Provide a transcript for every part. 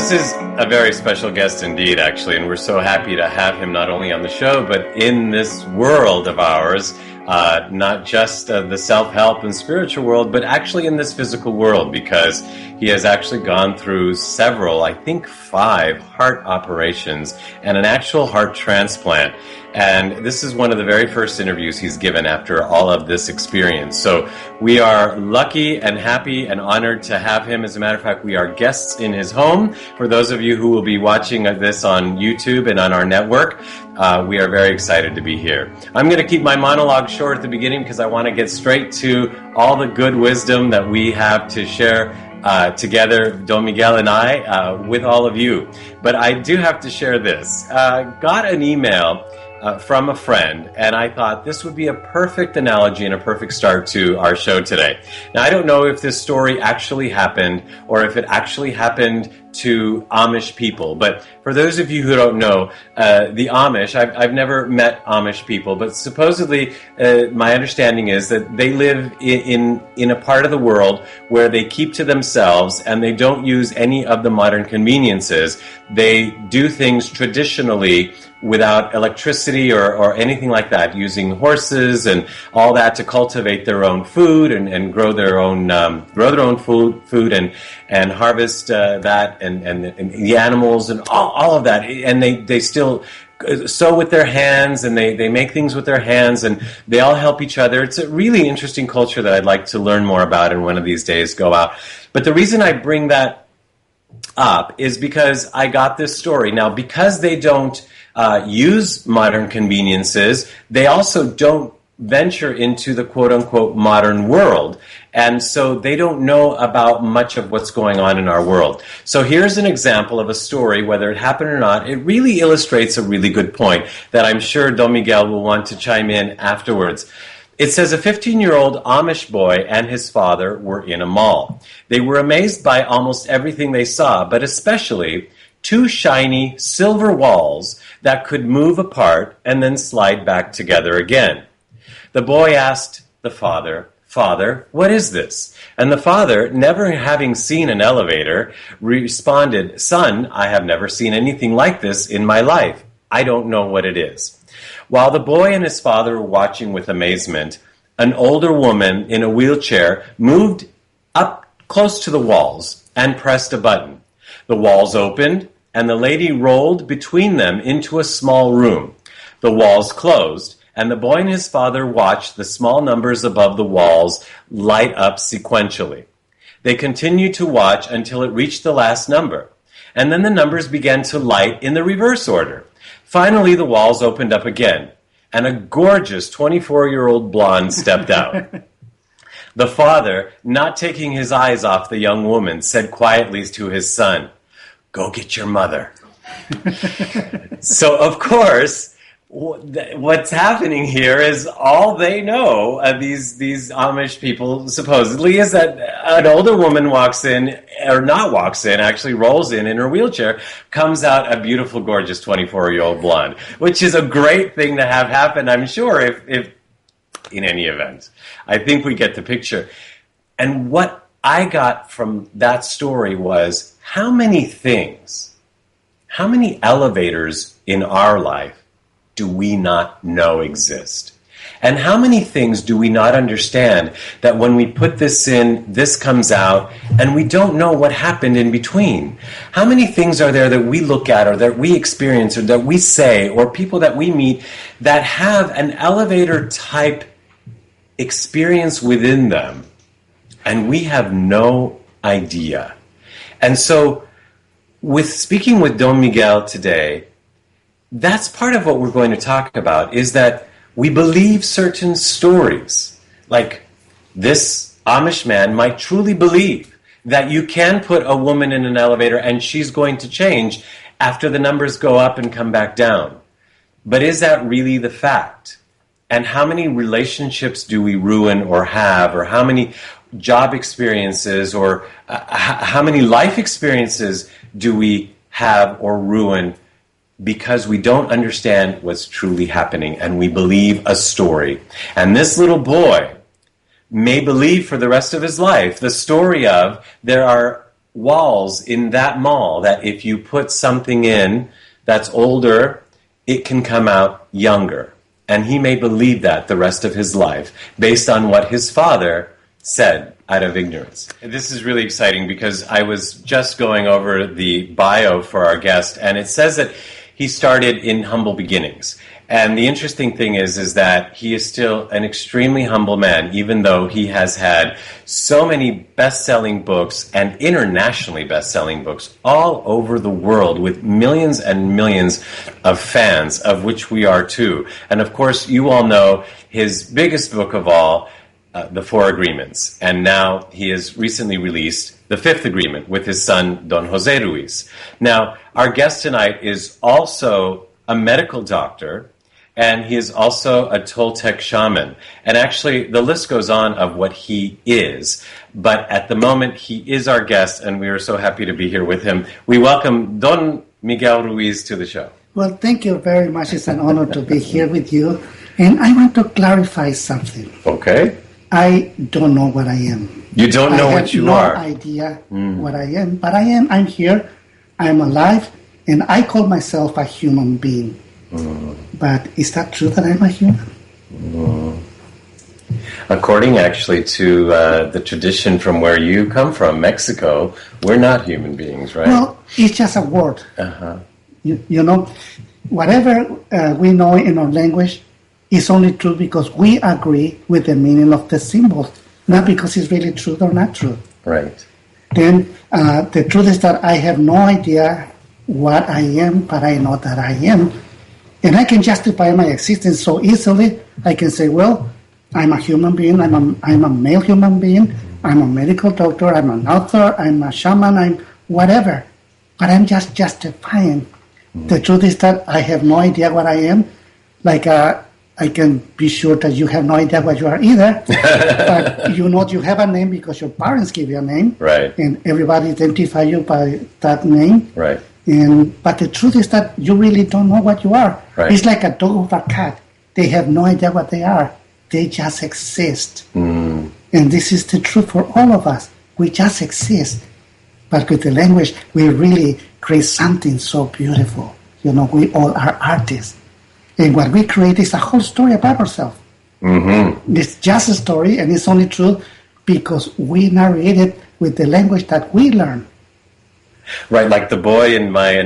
This is a very special guest indeed, actually, and we're so happy to have him not only on the show, but in this world of ours, not just the self-help and spiritual world, but actually in this physical world, because he has actually gone through several, I think 5 heart operations and an actual heart transplant. And this is one of the very first interviews he's given after all of this experience. So we are lucky and happy and honored to have him. As a matter of fact, we are guests in his home. For those of you who will be watching this on YouTube and on our network, we are very excited to be here. I'm going to keep my monologue short at the beginning because I want to get straight to all the good wisdom that we have to share together, Don Miguel and I, with all of you. But I do have to share this. Got an email from a friend, and I thought this would be a perfect analogy and a perfect start to our show today. Now, I don't know if this story actually happened or if it actually happened to Amish people, but for those of you who don't know, the Amish, I've never met Amish people, but supposedly my understanding is that they live in a part of the world where they keep to themselves and they don't use any of the modern conveniences. They do things traditionally without electricity or anything like that, using horses and all that to cultivate their own food and grow their own food and harvest that and the animals and all of that. And they still sew with their hands, and they make things with their hands, and they all help each other. It's a really interesting culture that I'd like to learn more about, and one of these days go out. But the reason I bring that up is because I got this story. Now, because they don't use modern conveniences, they also don't venture into the quote-unquote modern world, and so they don't know about much of what's going on in our world. So here's an example of a story, whether it happened or not. It really illustrates a really good point that I'm sure Don Miguel will want to chime in afterwards. It says a 15-year-old Amish boy and his father were in a mall. They were amazed by almost everything they saw, but especially 2 shiny silver walls that could move apart and then slide back together again. The boy asked the father, "Father, what is this?" And the father, never having seen an elevator, responded, "Son, I have never seen anything like this in my life. I don't know what it is." While the boy and his father were watching with amazement, an older woman in a wheelchair moved up close to the walls and pressed a button. The walls opened, and the lady rolled between them into a small room. The walls closed, and the boy and his father watched the small numbers above the walls light up sequentially. They continued to watch until it reached the last number, and then the numbers began to light in the reverse order. Finally, the walls opened up again, and a gorgeous 24-year-old blonde stepped out. The father, not taking his eyes off the young woman, said quietly to his son, "Go get your mother." So, of course, what's happening here is all they know, these Amish people supposedly, is that an older woman walks in, or not walks in, actually rolls in her wheelchair, comes out a beautiful, gorgeous 24-year-old blonde, which is a great thing to have happen, I'm sure, if in any event. I think we get the picture. And what I got from that story was how many things, how many elevators in our life do we not know exist? And how many things do we not understand that when we put this in, this comes out, and we don't know what happened in between? How many things are there that we look at or that we experience or that we say or people that we meet that have an elevator type experience within them and we have no idea? And so with speaking with Don Miguel today, that's part of what we're going to talk about, is that we believe certain stories. Like this Amish man might truly believe that you can put a woman in an elevator and she's going to change after the numbers go up and come back down. But is that really the fact? And how many relationships do we ruin or have, or how many job experiences or how many life experiences do we have or ruin because we don't understand what's truly happening and we believe a story? And this little boy may believe for the rest of his life the story of there are walls in that mall that if you put something in that's older, it can come out younger. And he may believe that the rest of his life based on what his father said out of ignorance. This is really exciting because I was just going over the bio for our guest, and it says that he started in humble beginnings. And the interesting thing is that he is still an extremely humble man, even though he has had so many best-selling books and internationally best-selling books all over the world with millions and millions of fans, of which we are too. And of course, you all know his biggest book of all, The Four Agreements. And now he has recently released The Fifth Agreement with his son, Don Jose Ruiz. Now, our guest tonight is also a medical doctor, and he is also a Toltec shaman. And actually, the list goes on of what he is. But at the moment, he is our guest, and we are so happy to be here with him. We welcome Don Miguel Ruiz to the show. Well, thank you very much. It's an honor to be here with you. And I want to clarify something. Okay. I don't know what I am. You don't know what you are? I have no idea what I am. But I am. I'm here. I'm alive. And I call myself a human being. But is that true that I'm a human? According actually to the tradition from where you come from, Mexico, we're not human beings, right? Well, it's just a word. Uh-huh. You know, whatever we know in our language is only true because we agree with the meaning of the symbols, not because it's really true or not true. Right. Then the truth is that I have no idea what I am, but I know that I am. And I can justify my existence so easily. I can say, well, I'm a human being, I'm a male human being, I'm a medical doctor, I'm an author, I'm a shaman, I'm whatever. But I'm just justifying. The truth is that I have no idea what I am. Like, I can be sure that you have no idea what you are either. But you know you have a name because your parents give you a name. Right. And everybody identify you by that name. Right. But the truth is that you really don't know what you are. Right. It's like a dog or a cat. They have no idea what they are. They just exist. And this is the truth for all of us. We just exist. But with the language, we really create something so beautiful. You know, we all are artists. And what we create is a whole story about ourselves. Mm-hmm. It's just a story, and it's only true because we narrate it with the language that we learn. Right, like the boy in my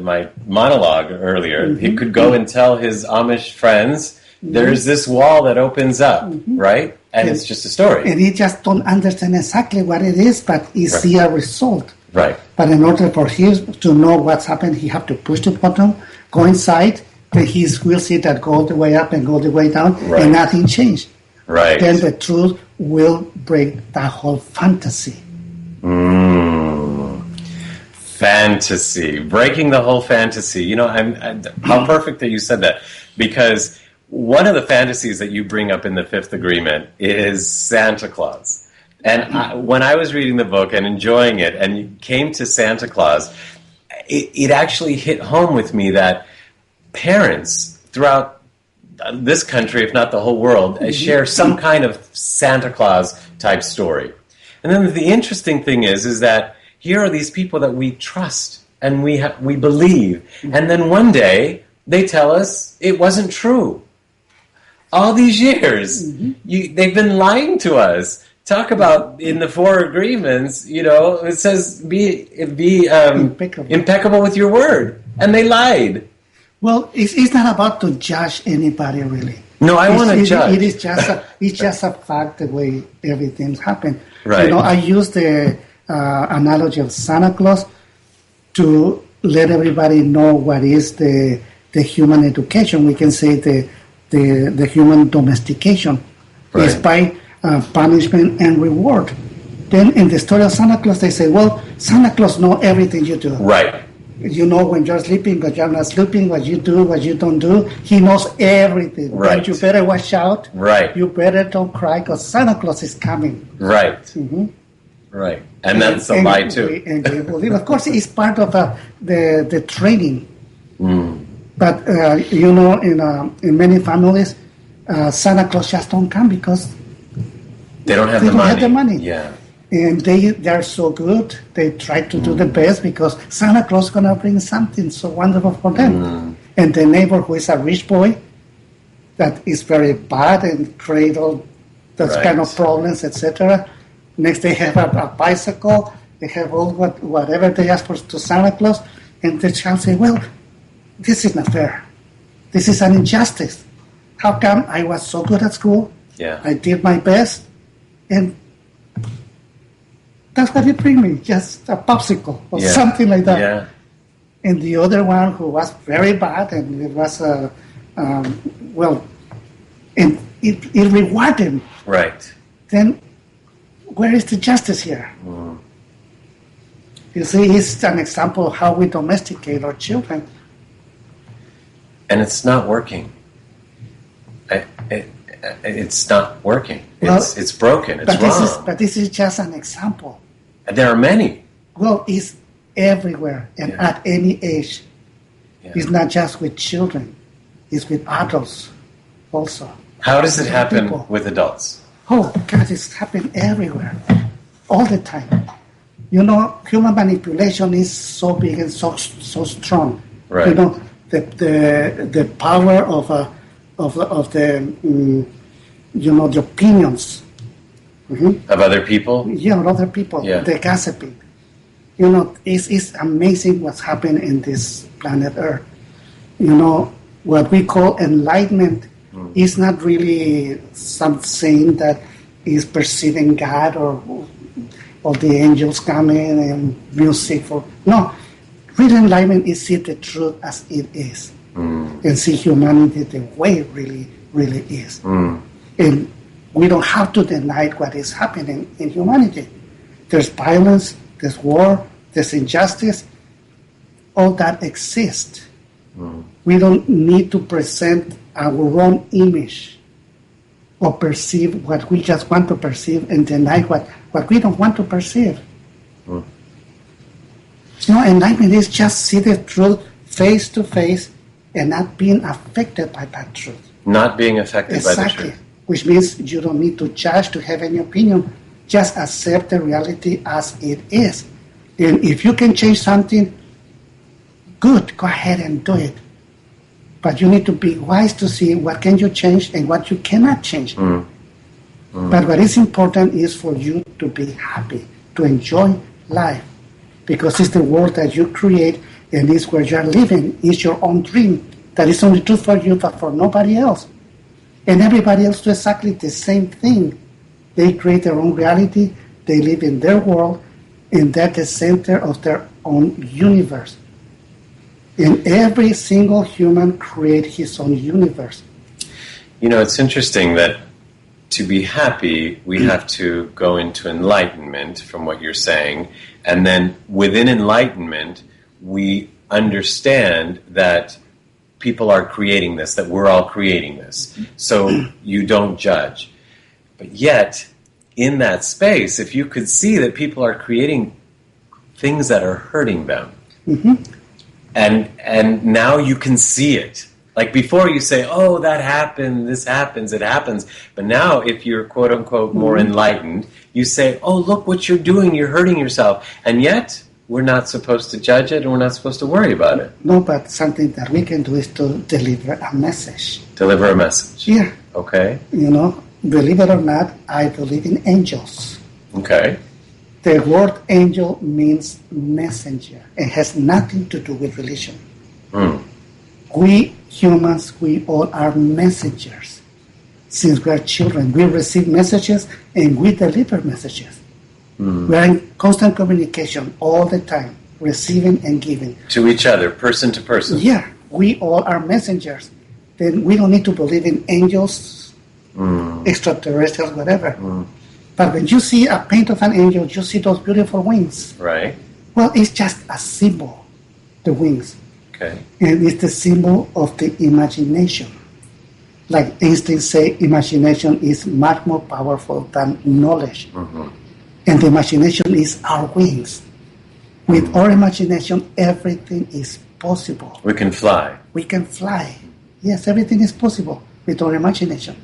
my monologue earlier, he could go and tell his Amish friends, there's this wall that opens up, right? And it's just a story. And he just don't understand exactly what it is, but he see a result. Right. But in order for him to know what's happened, he have to push the button, go inside, then he will see that go all the way up and go all the way down, and nothing changed. Right. Then the truth will break that whole fantasy. Fantasy, breaking the whole fantasy. You know, how perfect that you said that, because one of the fantasies that you bring up in the Fifth Agreement is Santa Claus. And when I was reading the book and enjoying it, and you came to Santa Claus, it actually hit home with me that parents throughout this country, if not the whole world, share some kind of Santa Claus type story. And then the interesting thing is that here are these people that we trust and we believe, and then one day they tell us it wasn't true. All these years, they've been lying to us. Talk about in the Four Agreements, you know, it says be impeccable with your word, and they lied. Well, it's not about to judge anybody, really. No, I want to judge. It's just a fact the way everything's happened. Right. You know, I use the analogy of Santa Claus to let everybody know what is the human education. We can say the human domestication is by punishment and reward. Then in the story of Santa Claus, they say, well, Santa Claus knows everything you do. Right. You know when you're sleeping, when you're not sleeping, what you do, what you don't do. He knows everything. Right. And you better watch out. Right. You better don't cry because Santa Claus is coming. Right. Right. And that's a lie too. And we believe, of course, it's part of the training. But you know, in many families, Santa Claus just don't come because they don't have the money. Yeah. And they're so good. They try to do the best because Santa Claus is going to bring something so wonderful for them. And the neighbor who is a rich boy that is very bad and create all those kind of problems, etc. Next, they have a bicycle. They have all whatever they ask for to Santa Claus. And the child say, well, this is not fair. This is an injustice. How come I was so good at school? Yeah. I did my best. And that's what you bring me, just a popsicle or something like that. Yeah. And the other one who was very bad, and it was, and it rewarded him. Right. Then where is the justice here? You see, it's an example of how we domesticate our children. And it's not working. It's not working. Well, it's broken. It's wrong. But this is just an example. And there are many. Well, it's everywhere and at any age. Yeah. It's not just with children. It's with adults also. How does it happen People. with adults? Oh, God, it's happening everywhere, all the time. You know, human manipulation is so big and so strong. Right. You know, the power of the the opinions. Of other people? Yeah, of other people. Yeah. The gossiping. You know, it's amazing what's happened in this planet Earth. You know, what we call enlightenment is not really something that is perceiving God or the angels coming and music for. No, real enlightenment is see the truth as it is and see humanity the way it really is. And we don't have to deny what is happening in humanity. There's violence, there's war, there's injustice. All that exists. We don't need to present our own image or perceive what we just want to perceive and deny what we don't want to perceive. You know, enlightenment is just see the truth face to face and not being affected by that truth. Not being affected by the truth. Which means you don't need to judge, to have any opinion. Just accept the reality as it is. And if you can change something, good, go ahead and do it. But you need to be wise to see what can you change and what you cannot change. But what is important is for you to be happy, to enjoy life. Because it's the world that you create and it's where you are living. It's your own dream that is only true for you but for nobody else. And everybody else do exactly the same thing. They create their own reality, they live in their world, and they're the center of their own universe. And every single human creates his own universe. You know, it's interesting that to be happy, we have to go into enlightenment, from what you're saying, and then within enlightenment, we understand that people are creating this, that we're all creating this. So you don't judge. But yet, in that space, if you could see that people are creating things that are hurting them, and now you can see it. Like before you say, oh, that happened, this happens, it happens. But now if you're quote unquote more enlightened, you say, oh, look what you're doing, you're hurting yourself. And yet, we're not supposed to judge it and we're not supposed to worry about it. No, but something that we can do is to deliver a message. Deliver a message. Yeah. Okay. You know, believe it or not, I believe in angels. Okay. The word angel means messenger. It has nothing to do with religion. We humans, we all are messengers. Since we are children, we receive messages and we deliver messages. We are in constant communication all the time, receiving and giving. To each other, person to person. Yeah, we all are messengers. Then we don't need to believe in angels, extraterrestrials, whatever. But when you see a paint of an angel, you see those beautiful wings. Right. Well, it's just a symbol, the wings. Okay. And it's the symbol of the imagination. Like Einstein say, imagination is much more powerful than knowledge. And the imagination is our wings. With our imagination, everything is possible. We can fly. We can fly. Yes, everything is possible with our imagination.